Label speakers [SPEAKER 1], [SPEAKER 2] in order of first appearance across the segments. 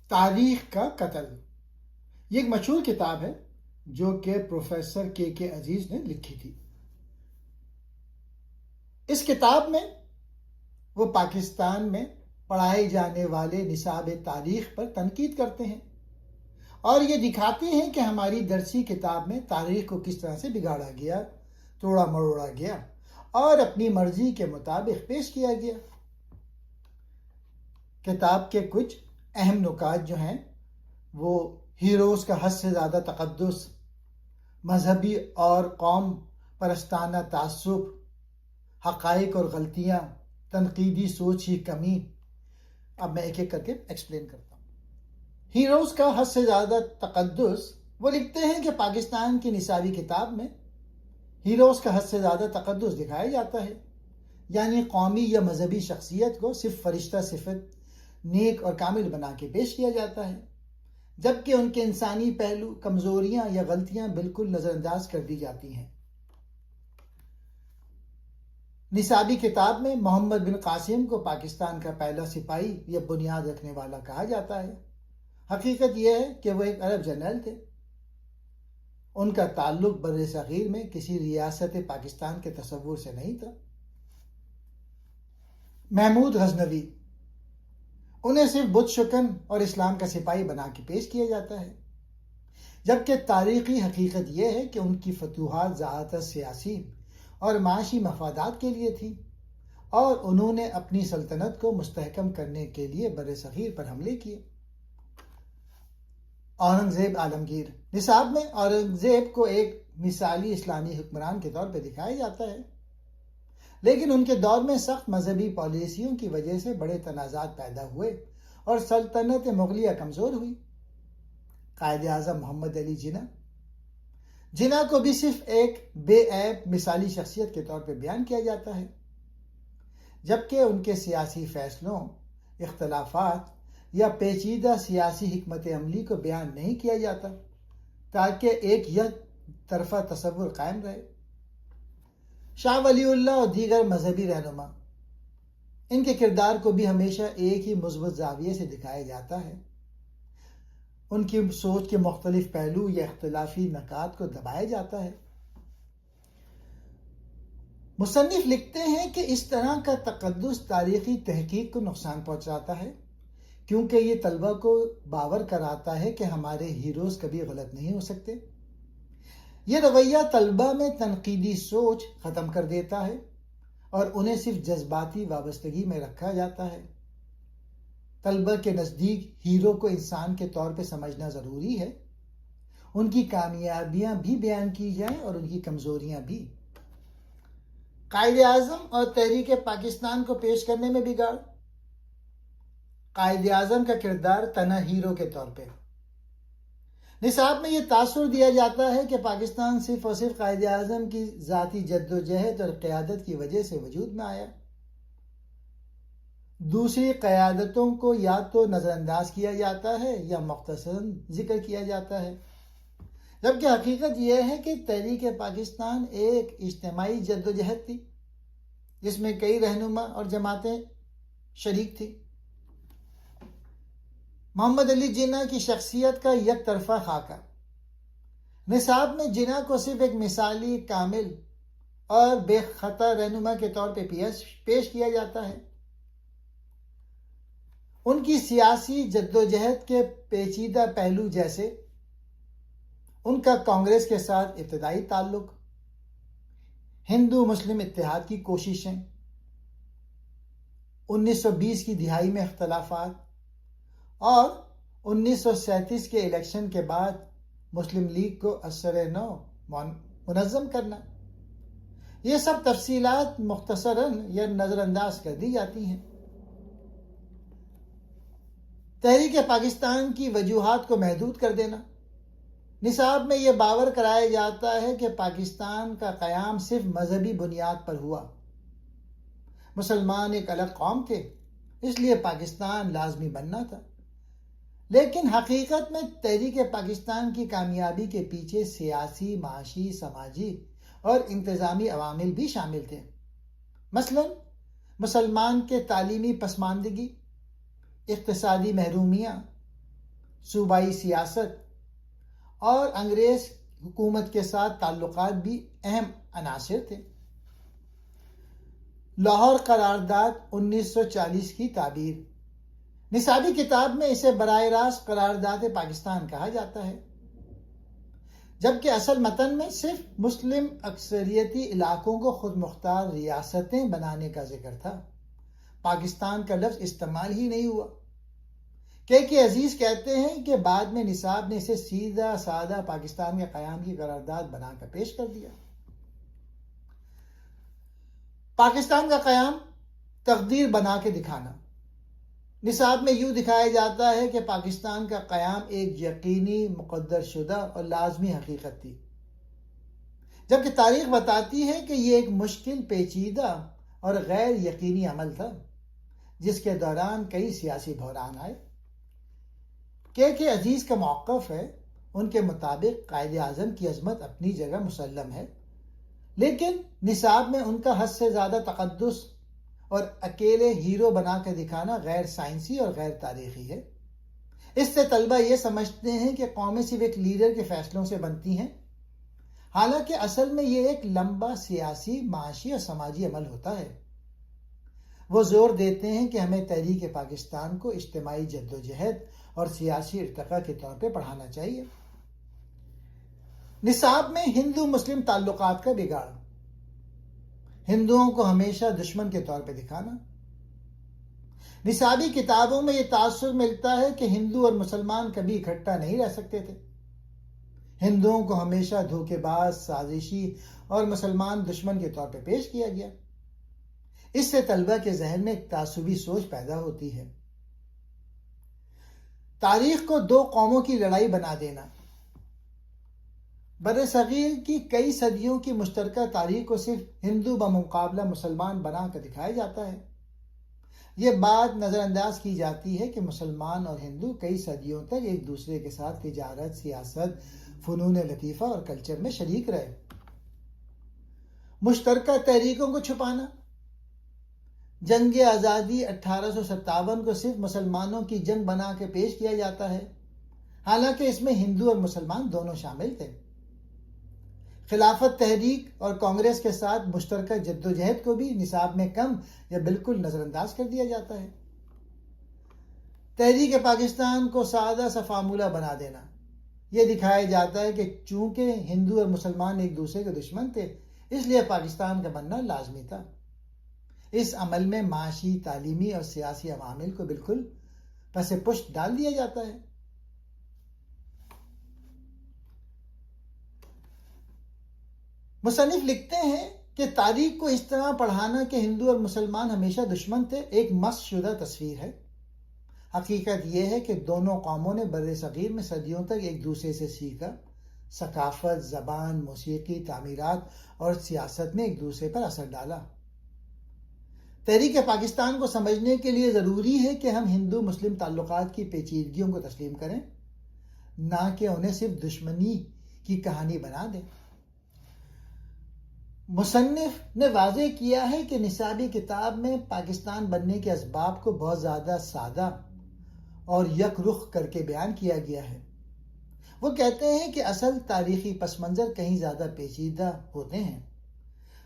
[SPEAKER 1] تاریخ کا قتل، یہ ایک مشہور کتاب ہے جو کہ پروفیسر کے عزیز نے لکھی تھی۔ اس کتاب میں وہ پاکستان میں پڑھائے جانے والے نصاب تاریخ پر تنقید کرتے ہیں اور یہ دکھاتے ہیں کہ ہماری درسی کتاب میں تاریخ کو کس طرح سے بگاڑا گیا، توڑا مروڑا گیا اور اپنی مرضی کے مطابق پیش کیا گیا۔ کتاب کے کچھ اہم نکات جو ہیں وہ ہیروز کا حد سے زیادہ تقدس، مذہبی اور قوم پرستانہ تعصب، حقائق اور غلطیاں، تنقیدی سوچ کی کمی۔ اب میں ایک ایک کر کے ایکسپلین کرتا ہوں۔ ہیروز کا حد سے زیادہ تقدس، وہ لکھتے ہیں کہ پاکستان کی نصابی کتاب میں ہیروز کا حد سے زیادہ تقدس دکھایا جاتا ہے، یعنی قومی یا مذہبی شخصیت کو صرف فرشتہ صفت، نیک اور کامل بنا کے پیش کیا جاتا ہے، جبکہ ان کے انسانی پہلو، کمزوریاں یا غلطیاں بالکل نظر انداز کر دی جاتی ہیں۔ نصابی کتاب میں محمد بن قاسم کو پاکستان کا پہلا سپاہی یا بنیاد رکھنے والا کہا جاتا ہے۔ حقیقت یہ ہے کہ وہ ایک عرب جرنیل تھے۔ ان کا تعلق بر صغیر میں کسی ریاست پاکستان کے تصور سے نہیں تھا۔ محمود غزنوی، انہیں صرف بت شکن اور اسلام کا سپاہی بنا کے پیش کیا جاتا ہے، جبکہ تاریخی حقیقت یہ ہے کہ ان کی فتوحات زیادہ تر سیاسی اور معاشی مفادات کے لیے تھی اور انہوں نے اپنی سلطنت کو مستحکم کرنے کے لیے بر صغیر پر حملے کیے۔ اورنگزیب عالمگیر، نصاب میں اورنگزیب کو ایک مثالی اسلامی حکمران کے طور پہ دکھایا جاتا ہے، لیکن ان کے دور میں سخت مذہبی پالیسیوں کی وجہ سے بڑے تنازعات پیدا ہوئے اور سلطنت مغلیہ کمزور ہوئی۔ قائد اعظم محمد علی جناح، جناح کو بھی صرف ایک بے عیب مثالی شخصیت کے طور پہ بیان کیا جاتا ہے، جبکہ ان کے سیاسی فیصلوں، اختلافات یا پیچیدہ سیاسی حکمت عملی کو بیان نہیں کیا جاتا تاکہ ایک یک طرفہ تصور قائم رہے۔ شاہ ولی اللہ اور دیگر مذہبی رہنما، ان کے کردار کو بھی ہمیشہ ایک ہی مثبت زاویے سے دکھایا جاتا ہے۔ ان کی سوچ کے مختلف پہلو یا اختلافی نکات کو دبایا جاتا ہے۔ مصنف لکھتے ہیں کہ اس طرح کا تقدس تاریخی تحقیق کو نقصان پہنچاتا ہے، کیونکہ یہ طلبہ کو باور کراتا ہے کہ ہمارے ہیروز کبھی غلط نہیں ہو سکتے۔ یہ رویہ طلبہ میں تنقیدی سوچ ختم کر دیتا ہے اور انہیں صرف جذباتی وابستگی میں رکھا جاتا ہے۔ طلبہ کے نزدیک ہیرو کو انسان کے طور پہ سمجھنا ضروری ہے، ان کی کامیابیاں بھی بیان کی جائیں اور ان کی کمزوریاں بھی۔ قائد اعظم اور تحریک پاکستان کو پیش کرنے میں بگاڑ، قائد اعظم کا کردار تنہا ہیرو کے طور پہ۔ نصاب میں یہ تاثر دیا جاتا ہے کہ پاکستان صرف اور صرف قائد اعظم کی ذاتی جد و جہد اور قیادت کی وجہ سے وجود میں آیا۔ دوسری قیادتوں کو یا تو نظر انداز کیا جاتا ہے یا مختصراً ذکر کیا جاتا ہے، جبکہ حقیقت یہ ہے کہ تحریک پاکستان ایک اجتماعی جد و جہد تھی جس میں کئی رہنما اور جماعتیں شریک تھیں۔ محمد علی جناح کی شخصیت کا یک طرفہ خاکہ، نصاب میں جناح کو صرف ایک مثالی، کامل اور بے خطا رہنما کے طور پہ پیش کیا جاتا ہے۔ ان کی سیاسی جدوجہد کے پیچیدہ پہلو جیسے ان کا کانگریس کے ساتھ ابتدائی تعلق، ہندو مسلم اتحاد کی کوششیں، 1920 کی دہائی میں اختلافات اور 1937 کے الیکشن کے بعد مسلم لیگ کو اثر نو منظم کرنا، یہ سب تفصیلات مختصراً یا نظر انداز کر دی جاتی ہیں۔ تحریک پاکستان کی وجوہات کو محدود کر دینا، نصاب میں یہ باور کرایا جاتا ہے کہ پاکستان کا قیام صرف مذہبی بنیاد پر ہوا۔ مسلمان ایک الگ قوم تھے، اس لیے پاکستان لازمی بننا تھا، لیکن حقیقت میں تحریک پاکستان کی کامیابی کے پیچھے سیاسی، معاشی، سماجی اور انتظامی عوامل بھی شامل تھے۔ مثلا مسلمان کے تعلیمی پسماندگی، اقتصادی محرومیاں، صوبائی سیاست اور انگریز حکومت کے ساتھ تعلقات بھی اہم عناصر تھے۔ لاہور قرارداد 1940 کی تعبیر، نصابی کتاب میں اسے براہ راست قرارداد پاکستان کہا جاتا ہے، جبکہ اصل متن میں صرف مسلم اکثریتی علاقوں کو خود مختار ریاستیں بنانے کا ذکر تھا۔ پاکستان کا لفظ استعمال ہی نہیں ہوا۔ کہ عزیز کہتے ہیں کہ بعد میں نصاب نے اسے سیدھا سادہ پاکستان کے قیام کی قرارداد بنا کر پیش کر دیا۔ پاکستان کا قیام تقدیر بنا کے دکھانا، نصاب میں یوں دکھایا جاتا ہے کہ پاکستان کا قیام ایک یقینی، مقدر شدہ اور لازمی حقیقت تھی، جبکہ تاریخ بتاتی ہے کہ یہ ایک مشکل، پیچیدہ اور غیر یقینی عمل تھا جس کے دوران کئی سیاسی بحران آئے۔ کہ عزیز کا موقف ہے، ان کے مطابق قائد اعظم کی عظمت اپنی جگہ مسلم ہے، لیکن نصاب میں ان کا حد سے زیادہ تقدس اور اکیلے ہیرو بنا کے دکھانا غیر سائنسی اور غیر تاریخی ہے۔ اس سے طلبہ یہ سمجھتے ہیں کہ قومیں صرف ایک لیڈر کے فیصلوں سے بنتی ہیں، حالانکہ اصل میں یہ ایک لمبا سیاسی، معاشی اور سماجی عمل ہوتا ہے۔ وہ زور دیتے ہیں کہ ہمیں تحریک پاکستان کو اجتماعی جدوجہد اور سیاسی ارتقاء کے طور پہ پڑھانا چاہیے۔ نصاب میں ہندو مسلم تعلقات کا بگاڑ، ہندوؤں کو ہمیشہ دشمن کے طور پہ دکھانا۔ نصابی کتابوں میں یہ تاثر ملتا ہے کہ ہندو اور مسلمان کبھی اکٹھا نہیں رہ سکتے تھے۔ ہندوؤں کو ہمیشہ دھوکے باز، سازشی اور مسلمان دشمن کے طور پہ پیش کیا گیا۔ اس سے طلبہ کے ذہن میں ایک تعصبی سوچ پیدا ہوتی ہے۔ تاریخ کو دو قوموں کی لڑائی بنا دینا، برصغیر کی کئی صدیوں کی مشترکہ تاریخ کو صرف ہندو بمقابلہ مسلمان بنا کر دکھایا جاتا ہے۔ یہ بات نظر انداز کی جاتی ہے کہ مسلمان اور ہندو کئی صدیوں تک ایک دوسرے کے ساتھ تجارت، سیاست، فنون لطیفہ اور کلچر میں شریک رہے۔ مشترکہ تحریکوں کو چھپانا، جنگ آزادی 1857 کو صرف مسلمانوں کی جنگ بنا کے پیش کیا جاتا ہے، حالانکہ اس میں ہندو اور مسلمان دونوں شامل تھے۔ خلافت تحریک اور کانگریس کے ساتھ مشترکہ جدوجہد کو بھی نصاب میں کم یا بالکل نظر انداز کر دیا جاتا ہے۔ تحریک پاکستان کو سادہ سا فارمولہ بنا دینا، یہ دکھایا جاتا ہے کہ چونکہ ہندو اور مسلمان ایک دوسرے کے دشمن تھے، اس لیے پاکستان کا بننا لازمی تھا۔ اس عمل میں معاشی، تعلیمی اور سیاسی عوامل کو بالکل پس پشت ڈال دیا جاتا ہے۔ مصنف لکھتے ہیں کہ تاریخ کو اس طرح پڑھانا کہ ہندو اور مسلمان ہمیشہ دشمن تھے ایک مسخ شدہ تصویر ہے۔ حقیقت یہ ہے کہ دونوں قوموں نے برصغیر میں صدیوں تک ایک دوسرے سے سیکھا، ثقافت، زبان، موسیقی، تعمیرات اور سیاست میں ایک دوسرے پر اثر ڈالا۔ تحریک پاکستان کو سمجھنے کے لیے ضروری ہے کہ ہم ہندو مسلم تعلقات کی پیچیدگیوں کو تسلیم کریں، نہ کہ انہیں صرف دشمنی کی کہانی بنا دیں۔ مصنف نے واضح کیا ہے کہ نصابی کتاب میں پاکستان بننے کے اسباب کو بہت زیادہ سادہ اور یک رخ کر کے بیان کیا گیا ہے۔ وہ کہتے ہیں کہ اصل تاریخی پس منظر کہیں زیادہ پیچیدہ ہوتے ہیں،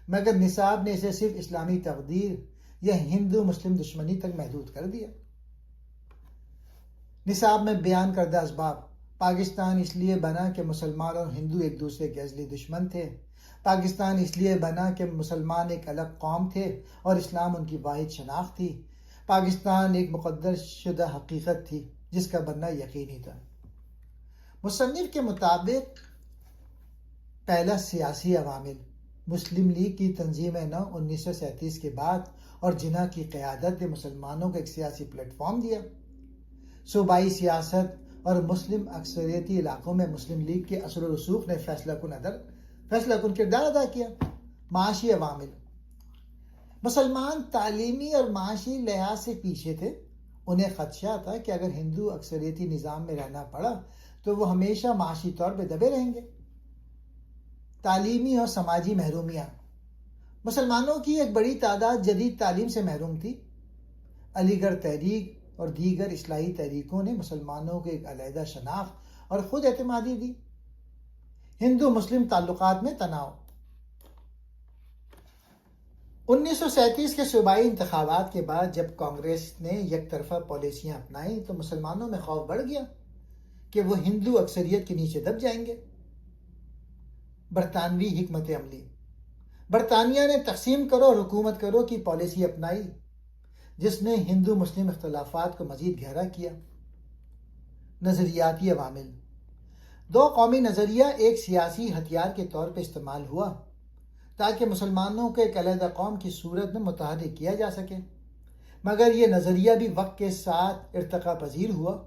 [SPEAKER 1] مگر نصاب نے اسے صرف اسلامی تقدیر یا ہندو مسلم دشمنی تک محدود کر دیا۔ نصاب میں بیان کردہ اسباب: پاکستان اس لیے بنا کہ مسلمان اور ہندو ایک دوسرے کے ازلی دشمن تھے۔ پاکستان اس لیے بنا کہ مسلمان ایک الگ قوم تھے اور اسلام ان کی واحد شناخت تھی۔ پاکستان ایک مقدر شدہ حقیقت تھی جس کا بننا یقینی تھا۔ مصنف کے مطابق پہلا سیاسی عوامل: مسلم لیگ کی تنظیم نو 1937 کے بعد اور جناح کی قیادت نے مسلمانوں کو ایک سیاسی پلیٹ فارم دیا۔ صوبائی سیاست اور مسلم اکثریتی علاقوں میں مسلم لیگ کے اثر و رسوخ نے فیصلہ کن کردار ادا کیا۔ معاشی عوامل: مسلمان تعلیمی اور معاشی لحاظ سے پیچھے تھے۔ انہیں خدشہ تھا کہ اگر ہندو اکثریتی نظام میں رہنا پڑا تو وہ ہمیشہ معاشی طور پہ دبے رہیں گے۔ تعلیمی اور سماجی محرومیاں: مسلمانوں کی ایک بڑی تعداد جدید تعلیم سے محروم تھی۔ علی گڑھ تحریک اور دیگر اصلاحی تحریکوں نے مسلمانوں کو ایک علیحدہ شناخت اور خود اعتمادی دی۔ ہندو مسلم تعلقات میں تناؤ۔ 1937 کے صوبائی انتخابات کے بعد جب کانگریس نے یک طرفہ پالیسیاں اپنائیں تو مسلمانوں میں خوف بڑھ گیا کہ وہ ہندو اکثریت کے نیچے دب جائیں گے۔ برطانوی حکمت عملی۔ برطانیہ نے تقسیم کرو اور حکومت کرو کی پالیسی اپنائی، جس نے ہندو مسلم اختلافات کو مزید گہرا کیا۔ نظریاتی عوامل۔ دو قومی نظریہ ایک سیاسی ہتھیار کے طور پہ استعمال ہوا تاکہ مسلمانوں کو ایک علیحدہ قوم کی صورت میں متحرک کیا جا سکے، مگر یہ نظریہ بھی وقت کے ساتھ ارتقا پذیر ہوا۔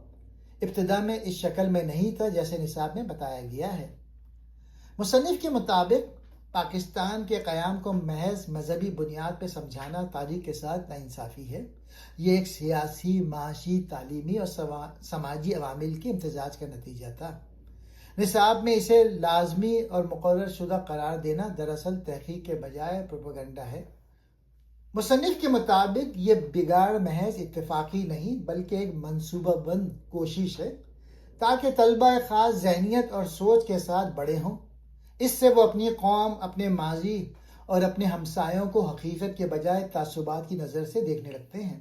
[SPEAKER 1] ابتدا میں اس شکل میں نہیں تھا جیسے نصاب میں بتایا گیا ہے۔ مصنف کے مطابق پاکستان کے قیام کو محض مذہبی بنیاد پہ سمجھانا تاریخ کے ساتھ ناانصافی ہے۔ یہ ایک سیاسی، معاشی، تعلیمی اور سماجی عوامل کے امتزاج کا نتیجہ تھا۔ نصاب میں اسے لازمی اور مقرر شدہ قرار دینا دراصل تحقیق کے بجائے پروپیگنڈا ہے۔ مصنف کے مطابق یہ بگاڑ محض اتفاقی نہیں بلکہ ایک منصوبہ بند کوشش ہے تاکہ طلبہ خاص ذہنیت اور سوچ کے ساتھ بڑے ہوں۔ اس سے وہ اپنی قوم، اپنے ماضی اور اپنے ہمسایوں کو حقیقت کے بجائے تعصبات کی نظر سے دیکھنے لگتے ہیں۔